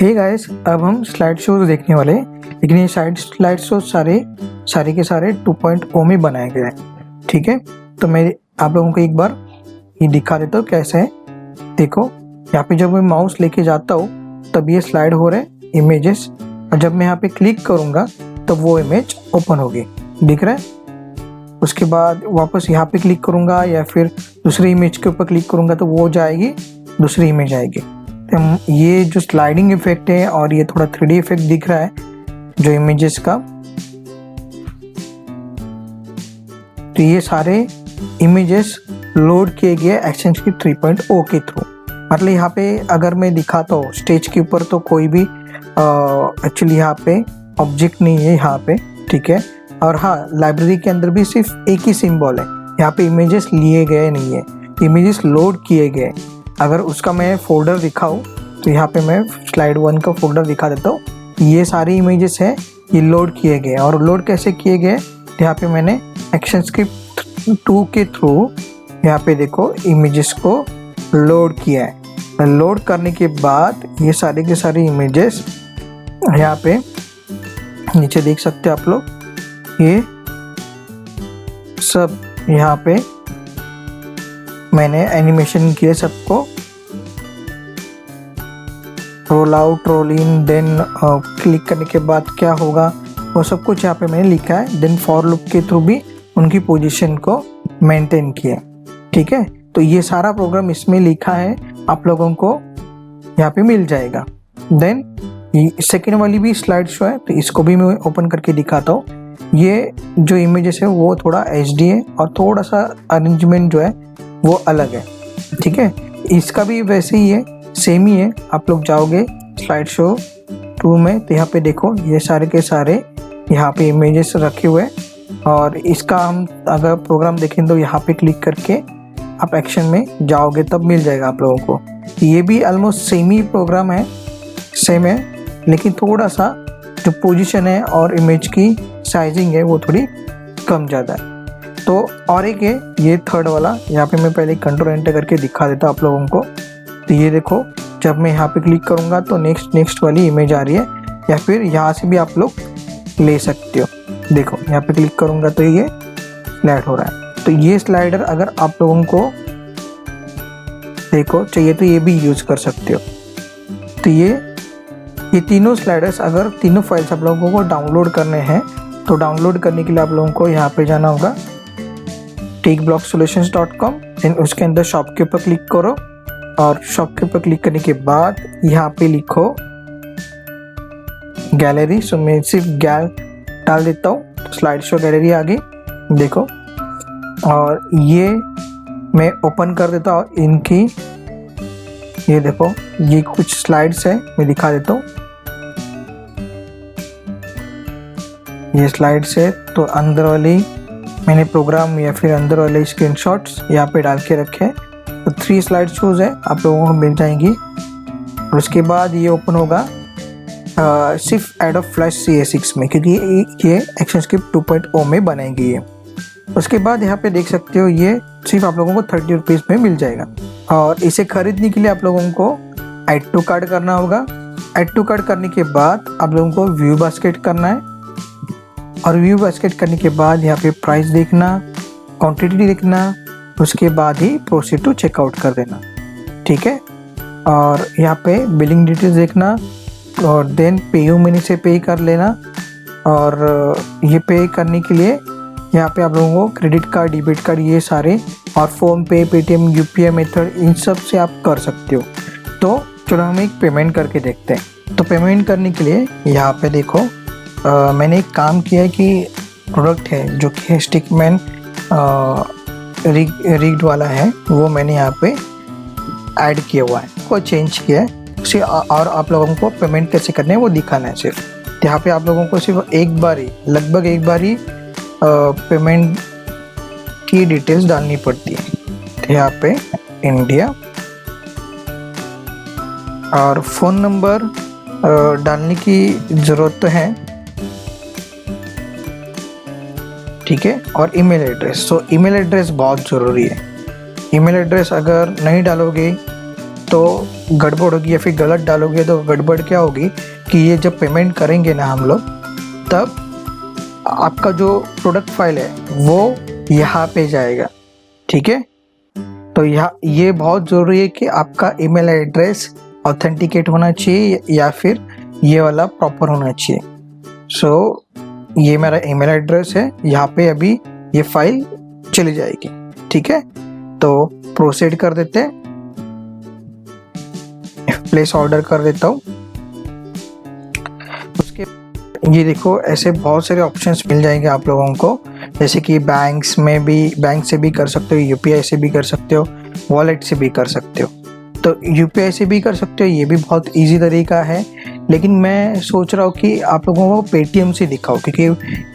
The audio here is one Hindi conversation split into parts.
हे गाइस, अब हम स्लाइड शोज देखने वाले हैं, लेकिन ये स्लाइड शोज सारे के सारे 2.0 में बनाए गए हैं। ठीक है, तो मैं आप लोगों को एक बार ये दिखा देता हूँ कैसे है। देखो, यहाँ पे जब मैं माउस लेके जाता हूँ तब ये स्लाइड हो रहे हैं इमेजेस, और जब मैं यहाँ पे क्लिक करूँगा तब वो इमेज ओपन होगी। दिख रहा है? उसके बाद वापस यहाँ पे क्लिक करूँगा या फिर दूसरी इमेज के ऊपर क्लिक करूँगा तो वो जाएगी, दूसरी इमेज आएगी। तो ये जो स्लाइडिंग इफेक्ट है और ये थोड़ा 3D इफेक्ट दिख रहा है जो इमेजेस का, तो ये सारे इमेजेस लोड किए गए एक्शनस्क्रिप्ट 3.0 के थ्रू। मतलब यहाँ पे अगर मैं दिखाता हूँ स्टेज के ऊपर तो कोई भी एक्चुअली यहाँ पे ऑब्जेक्ट नहीं है यहाँ पे। ठीक है, और हाँ, लाइब्रेरी के अंदर भी सिर्फ एक ही सिंबल है, यहाँ पे इमेजेस लिए गए नहीं है, इमेजेस लोड किए गए। अगर उसका मैं फोल्डर दिखाऊँ तो यहाँ पे मैं स्लाइड 1 का फोल्डर दिखा देता हूँ। ये सारी इमेजेस है, ये लोड किए गए। और लोड कैसे किए गए, यहाँ पे मैंने एक्शनस्क्रिप्ट 2 के थ्रू यहाँ पे देखो इमेजेस को लोड किया है। लोड करने के बाद ये सारे के सारे इमेजेस यहाँ पे नीचे देख सकते हैं आप लोग, ये सब यहाँ पे मैंने एनिमेशन किए सबको। Roll out, roll in, then click करने के बाद क्या होगा वो सब कुछ यहाँ पे मैंने लिखा है। देन फॉर लूप के थ्रू भी उनकी पोजीशन को मेंटेन किया। ठीक है, तो ये सारा प्रोग्राम इसमें लिखा है, आप लोगों को यहाँ पे मिल जाएगा। देन सेकेंड वाली भी स्लाइड शो है, तो इसको भी मैं ओपन करके दिखाता हूँ। ये जो इमेजेस है वो थोड़ा HD है और थोड़ा सा अरेंजमेंट जो है वो अलग है। ठीक है, इसका भी वैसे ही है, सेम ही है। आप लोग जाओगे स्लाइड शो 2 में तो यहाँ पे देखो ये सारे के सारे यहाँ पे इमेजेस रखे हुए हैं। और इसका हम अगर प्रोग्राम देखें तो यहाँ पे क्लिक करके आप एक्शन में जाओगे तब मिल जाएगा आप लोगों को। ये भी ऑलमोस्ट सेम ही प्रोग्राम है, सेम है, लेकिन थोड़ा सा जो पोजीशन है और इमेज की साइजिंग है वो थोड़ी कम ज़्यादा है। तो और एक है ये थर्ड वाला, यहाँ पे मैं पहले कंट्रोल एंटर करके दिखा देता हूँ आप लोगों को। तो ये देखो, जब मैं यहाँ पे क्लिक करूँगा तो नेक्स्ट वाली इमेज आ रही है, या फिर यहाँ से भी आप लोग ले सकते हो। देखो यहाँ पे क्लिक करूँगा तो ये स्लाइड हो रहा है। तो ये स्लाइडर अगर आप लोगों को देखो चाहिए तो ये भी यूज़ कर सकते हो। तो ये तीनों स्लाइडर्स, अगर तीनों फाइल्स आप लोगों को डाउनलोड करने हैं तो डाउनलोड करने के लिए आप लोगों को यहाँ पे जाना होगा techblocksolutions.com। देन उसके अंदर शॉप के ऊपर क्लिक करो, और शॉप के ऊपर क्लिक करने के बाद यहाँ पे लिखो गैलरी। सो मैं सिर्फ गैल डाल देता हूँ तो स्लाइड शो गैलरी आ गई। देखो, और ये मैं ओपन कर देता हूँ इनकी। ये देखो, ये कुछ स्लाइड्स है, मैं दिखा देता हूँ। ये स्लाइड्स है, तो अंदर वाली मैंने प्रोग्राम या फिर अंदर वाले स्क्रीनशॉट्स यहाँ पे डाल के रखे हैं। तो 3 स्लाइड शोज है, आप लोगों को मिल जाएंगी। और उसके बाद ये ओपन होगा सिर्फ एडोब फ्लैश CS6 में, क्योंकि ये एक्शनस्क्रिप्ट 2.0 में बनाई गई है। उसके बाद यहाँ पे देख सकते हो ये सिर्फ आप लोगों को 30 रुपीज़ में मिल जाएगा। और इसे खरीदने के लिए आप लोगों को ऐड टू कार्ट करना होगा। ऐड टू कार्ट करने के बाद आप लोगों को व्यू बास्केट करना है, और व्यू बास्केट करने के बाद यहाँ पे प्राइस देखना, क्वांटिटी देखना, उसके बाद ही प्रोसीड टू चेकआउट कर देना। ठीक है, और यहाँ पे बिलिंग डिटेल्स देखना, और देन पेयू मनी से पे कर लेना। और ये पे करने के लिए यहाँ पे आप लोगों को क्रेडिट कार्ड, डेबिट कार्ड, ये सारे, और फ़ोन पे, पेटीएम, UPI मेथड, इन सब से आप कर सकते हो। तो चलो हम एक पेमेंट करके देखते हैं। तो पेमेंट करने के लिए यहाँ पे देखो, मैंने एक काम किया है कि प्रोडक्ट है जो कि स्टिकमैन रिग्ड वाला है, वो मैंने यहाँ पे ऐड किया हुआ है, वो चेंज किया है उसे। और आप लोगों को पेमेंट कैसे करने है वो दिखाना है सिर्फ। यहाँ पे आप लोगों को सिर्फ एक बार ही, लगभग एक बार ही पेमेंट की डिटेल्स डालनी पड़ती है। तो यहाँ पे इंडिया और फ़ोन नंबर डालने की ज़रूरत तो है। ठीक है, और ईमेल एड्रेस। तो ईमेल एड्रेस बहुत ज़रूरी है। ईमेल एड्रेस अगर नहीं डालोगे तो गड़बड़ होगी या फिर गलत डालोगे तो गड़बड़ क्या होगी कि ये जब पेमेंट करेंगे ना हम लोग, तब आपका जो प्रोडक्ट फाइल है वो यहाँ पे जाएगा। ठीक है, तो यहाँ ये बहुत ज़रूरी है कि आपका ईमेल एड्रेस ऑथेंटिकेट होना चाहिए या फिर ये वाला प्रॉपर होना चाहिए। सो ये मेरा ईमेल एड्रेस है, यहाँ पे अभी ये फाइल चली जाएगी। ठीक है, तो प्रोसीड कर देते हैं, प्लेस ऑर्डर कर देता हूँ। उसके ये देखो ऐसे बहुत सारे ऑप्शंस मिल जाएंगे आप लोगों को, जैसे कि बैंक से भी कर सकते हो, यूपीआई से भी कर सकते हो, वॉलेट से भी कर सकते हो। तो यूपीआई से भी कर सकते हो, ये भी बहुत इजी तरीका है, लेकिन मैं सोच रहा हूँ कि आप लोगों को पेटीएम से दिखाओ, क्योंकि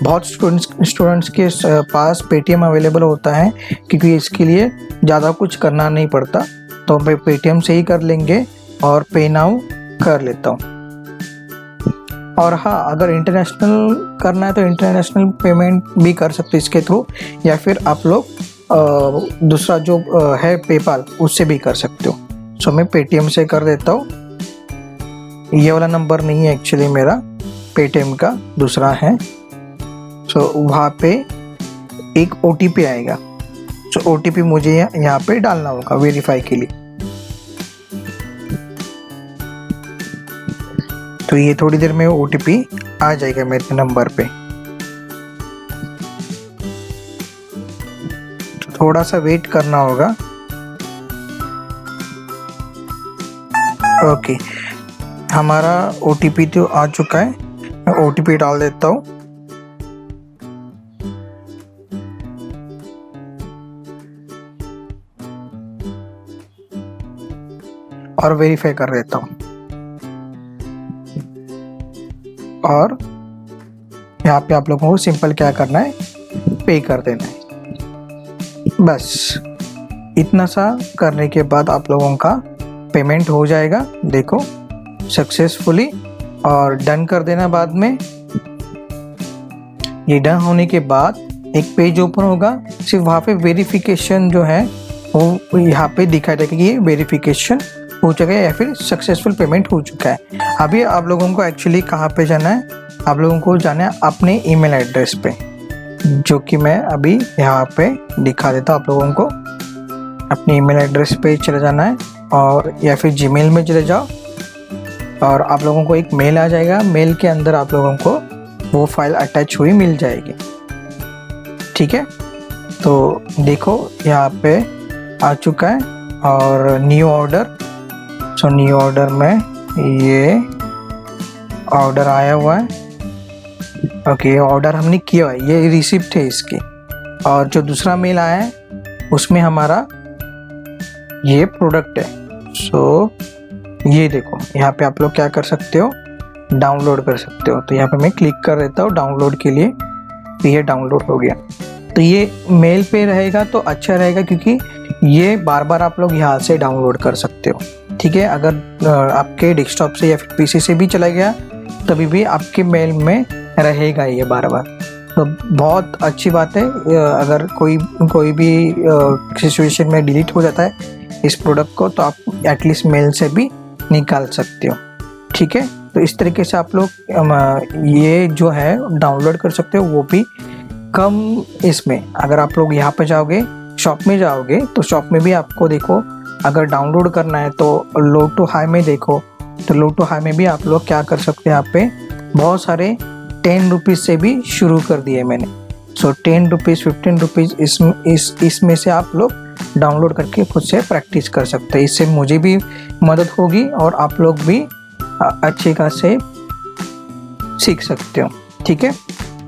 बहुत स्टूडेंट्स के पास पेटीएम अवेलेबल होता है, क्योंकि इसके लिए ज़्यादा कुछ करना नहीं पड़ता। तो मैं पेटीएम से ही कर लेंगे और पे नाउ कर लेता हूँ। और हाँ, अगर इंटरनेशनल करना है तो इंटरनेशनल पेमेंट भी कर सकते इसके थ्रू, या फिर आप लोग दूसरा जो है पेपाल, उससे भी कर सकते हो। सो मैं पेटीएम से कर देता हूँ। ये वाला नंबर नहीं है एक्चुअली मेरा, पेटीएम का दूसरा है। सो वहाँ पे एक OTP आएगा, सो OTP मुझे यहाँ पे डालना होगा वेरीफाई के लिए। तो ये थोड़ी देर में OTP आ जाएगा मेरे नंबर पे, तो थोड़ा सा वेट करना होगा। ओके, हमारा OTP तो आ चुका है, मैं OTP डाल देता हूँ। और वेरीफाई कर देता हूँ, और यहाँ पे आप लोगों को सिंपल क्या करना है, पे कर देना है। बस इतना सा करने के बाद आप लोगों का पेमेंट हो जाएगा, देखो सक्सेसफुली, और डन कर देना बाद में। ये डन होने के बाद एक पेज ओपन होगा, सिर्फ वहाँ पे वेरिफिकेशन जो है वो यहाँ पे दिखाई देगा कि ये वेरिफिकेशन हो चुका है या फिर सक्सेसफुल पेमेंट हो चुका है। अभी आप लोगों को एक्चुअली कहाँ पे जाना है, आप लोगों को जाना है अपने ईमेल एड्रेस पे, जो कि मैं अभी यहाँ पे दिखा देता हूँ आप लोगों को। अपने ईमेल एड्रेस पे चले जाना है, और या फिर जीमेल में चले जाओ, और आप लोगों को एक मेल आ जाएगा। मेल के अंदर आप लोगों को वो फाइल अटैच हुई मिल जाएगी। ठीक है, तो देखो यहाँ पे आ चुका है, और new order. So new order में ये ऑर्डर आया हुआ है। ओके, ऑर्डर हमने किया है, ये रिसिप्ट है इसकी। और जो दूसरा मेल आया है उसमें हमारा ये प्रोडक्ट है। सो ये देखो, यहाँ पे आप लोग क्या कर सकते हो, डाउनलोड कर सकते हो। तो यहाँ पे मैं क्लिक कर देता हूँ डाउनलोड के लिए, तो ये डाउनलोड हो गया। तो ये मेल पे रहेगा तो अच्छा रहेगा, क्योंकि ये बार बार आप लोग यहाँ से डाउनलोड कर सकते हो। ठीक है, अगर आपके डेस्कटॉप से या फिर पीसी से भी चला गया तभी भी आपके मेल में रहेगा ये बार बार। तो बहुत अच्छी बात है। अगर कोई भी सिचुएशन में डिलीट हो जाता है इस प्रोडक्ट को, तो आप एटलीस्ट मेल से भी निकाल सकते हो। ठीक है, तो इस तरीके से आप लोग ये जो है डाउनलोड कर सकते हो, वो भी कम इसमें। अगर आप लोग यहाँ पे जाओगे, शॉप में जाओगे, तो शॉप में भी आपको देखो, अगर डाउनलोड करना है तो लो टू हाई में देखो, तो लो टू हाई में भी आप लोग क्या कर सकते हैं, यहाँ पे बहुत सारे 10 रुपीज़ से भी शुरू कर दिए मैंने। सो 10 रुपीज़, 15 रुपीज़ इसमें से आप लोग डाउनलोड करके खुद से प्रैक्टिस कर सकते हैं। इससे मुझे भी मदद होगी और आप लोग भी अच्छे खासे सीख सकते हो। ठीक है,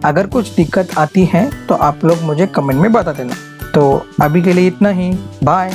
अगर कुछ दिक्कत आती है तो आप लोग मुझे कमेंट में बता देना। तो अभी के लिए इतना ही, बाय।